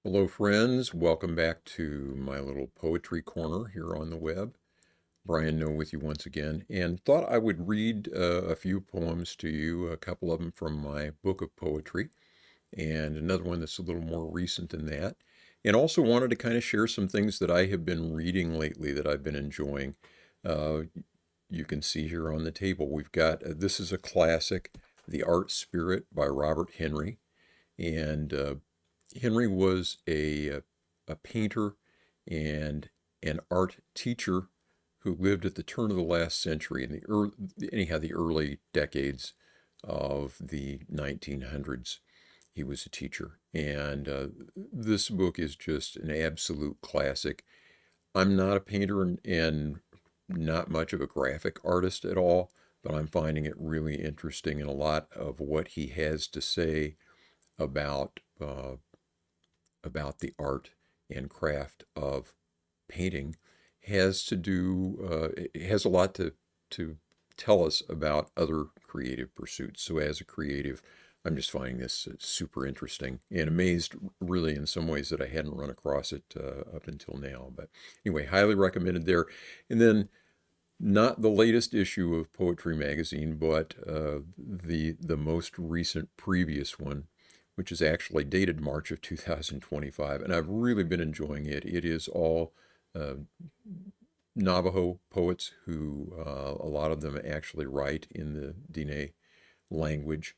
Hello, friends. Welcome back to my little poetry corner here on the web. Brian Noe with you once again, and thought I would read a few poems to you, a couple of them from my book of poetry, and another one that's a little more recent than that. And also wanted to kind of share some things that I have been reading lately that I've been enjoying. Uh, you can see here on the table, we've got this is a classic, The Art Spirit by Robert Henry. And Henry was a painter and an art teacher who lived at the turn of the last century in the early decades of the 1900s. He was a teacher, and this book is just an absolute classic. I'm not a painter and not much of a graphic artist at all, but I'm finding it really interesting, and a lot of what he has to say about about the art and craft of painting has to do it has a lot to tell us about other creative pursuits. So as a creative, I'm just finding this super interesting and amazed, really, in some ways that I hadn't run across it up until now. But anyway, highly recommended there. And then not the latest issue of Poetry Magazine, but the most recent previous one, which is actually dated March of 2025, and I've really been enjoying it. It is all uh, Navajo poets who a lot of them actually write in the Diné language,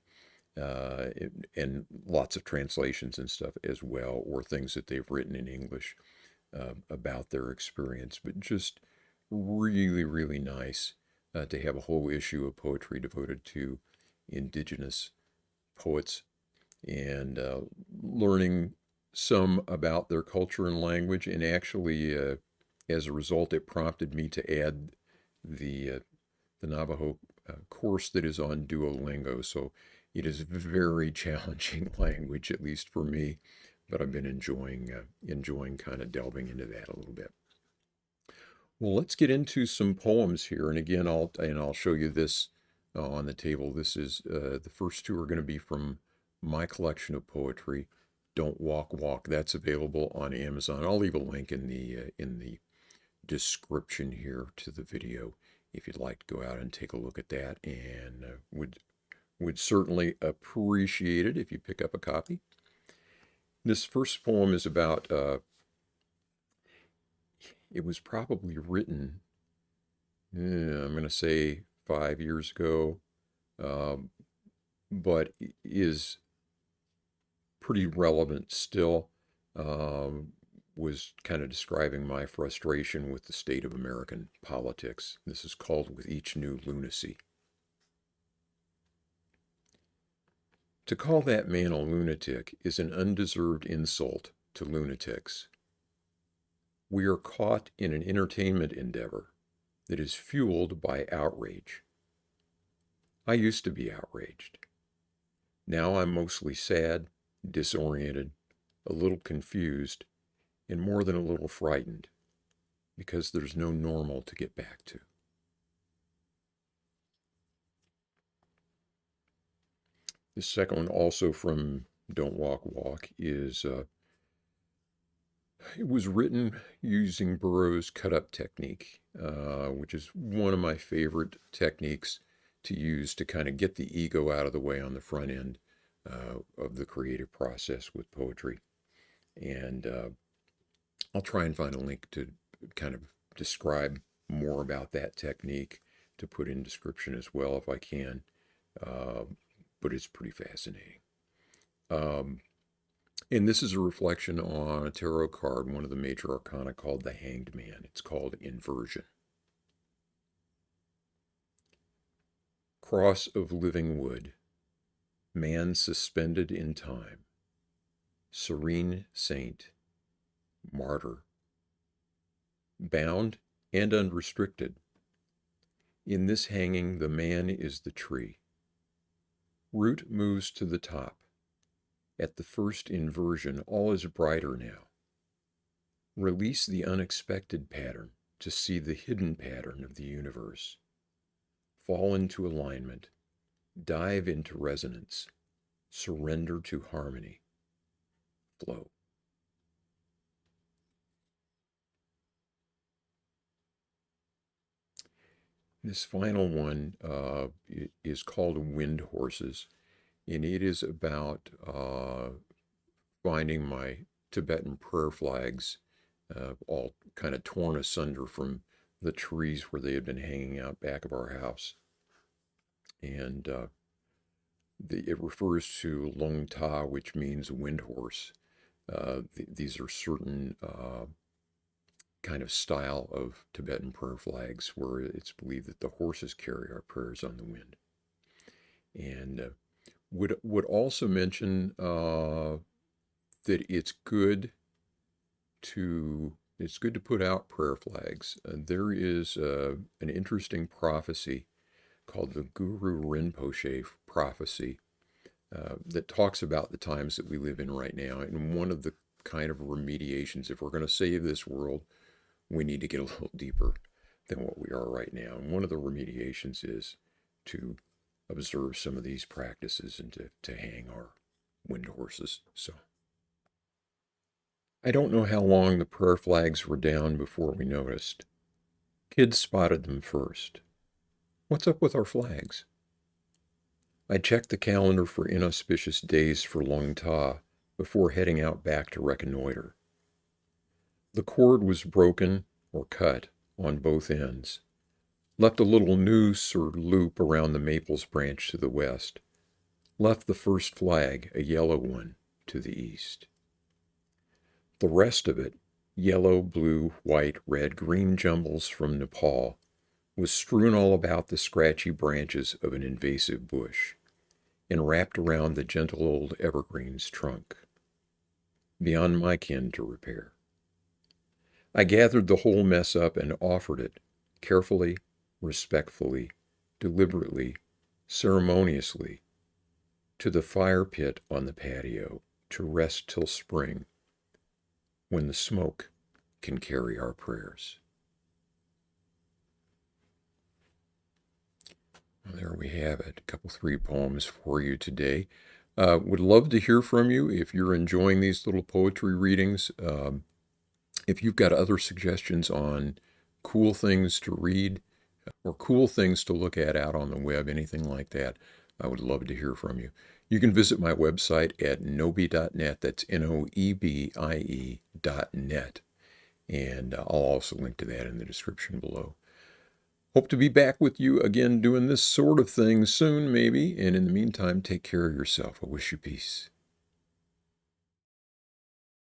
and lots of translations and stuff as well, or things that they've written in English about their experience. But just really, really nice to have a whole issue of poetry devoted to indigenous poets and learning some about their culture and language. And actually, as a result, it prompted me to add the Navajo course that is on Duolingo. So it is very challenging language, at least for me, but I've been enjoying kind of delving into that a little bit. Well, let's get into some poems here, and again, I'll show you this on the table. This is the first two are going to be from my collection of poetry, "Don't Walk, Walk." That's available on Amazon. I'll leave a link in the description here to the video if you'd like to go out and take a look at that, and would certainly appreciate it if you pick up a copy. This first poem is about. It was probably written I'm going to say 5 years ago, um, but is pretty relevant still. Was kind of describing my frustration with the state of American politics. This is called "With Each New Lunacy." To call that man a lunatic is an undeserved insult to lunatics. We are caught in an entertainment endeavor that is fueled by outrage. I used to be outraged. Now I'm mostly sad, disoriented, a little confused, and more than a little frightened, because there's no normal to get back to. The second one, also from Don't Walk, Walk, is it was written using Burroughs' Cutup technique, which is one of my favorite techniques to use to kind of get the ego out of the way on the front end of the creative process with poetry. And I'll try and find a link to kind of describe more about that technique to put in description as well if I can. Uh, but it's pretty fascinating. Um, and this is a reflection on a tarot card, one of the major arcana called the Hanged Man. It's called Inversion. Cross of living wood, man suspended in time, serene saint, martyr, bound and unrestricted. In this hanging, the man is the tree. Root moves to the top. At the first inversion, all is brighter now. Release the unexpected pattern to see the hidden pattern of the universe. Fall into alignment. Dive into resonance. Surrender to harmony. Flow. This final one is called Wind Horses, and it is about finding my Tibetan prayer flags, all kind of torn asunder from the trees where they had been hanging out back of our house. And it refers to Long Ta, which means wind horse. These are certain kind of style of Tibetan prayer flags where it's believed that the horses carry our prayers on the wind. And would also mention that it's good to put out prayer flags. There is an interesting prophecy called the Guru Rinpoche prophecy that talks about the times that we live in right now. And one of the kind of remediations, if we're going to save this world, we need to get a little deeper than what we are right now. And one of the remediations is to observe some of these practices and to hang our wind horses. So I don't know how long the prayer flags were down before we noticed. Kids spotted them first. What's up with our flags? I checked the calendar for inauspicious days for Long Ta before heading out back to reconnoiter. The cord was broken or cut on both ends, left a little noose or loop around the maples branch to the west, left the first flag, a yellow one, to the east. The rest of it, yellow, blue, white, red, green jumbles from Nepal, was strewn all about the scratchy branches of an invasive bush and wrapped around the gentle old evergreen's trunk, beyond my ken to repair. I gathered the whole mess up and offered it, carefully, respectfully, deliberately, ceremoniously, to the fire pit on the patio, to rest till spring, when the smoke can carry our prayers. Well, there we have it, a couple 3 poems for you today. Would love to hear from you if you're enjoying these little poetry readings. If you've got other suggestions on cool things to read or cool things to look at out on the web, anything like that, I would love to hear from you. You can visit my website at noebie.net. That's NOEBIE.net. And I'll also link to that in the description below. Hope to be back with you again doing this sort of thing soon, maybe. And in the meantime, take care of yourself. I wish you peace.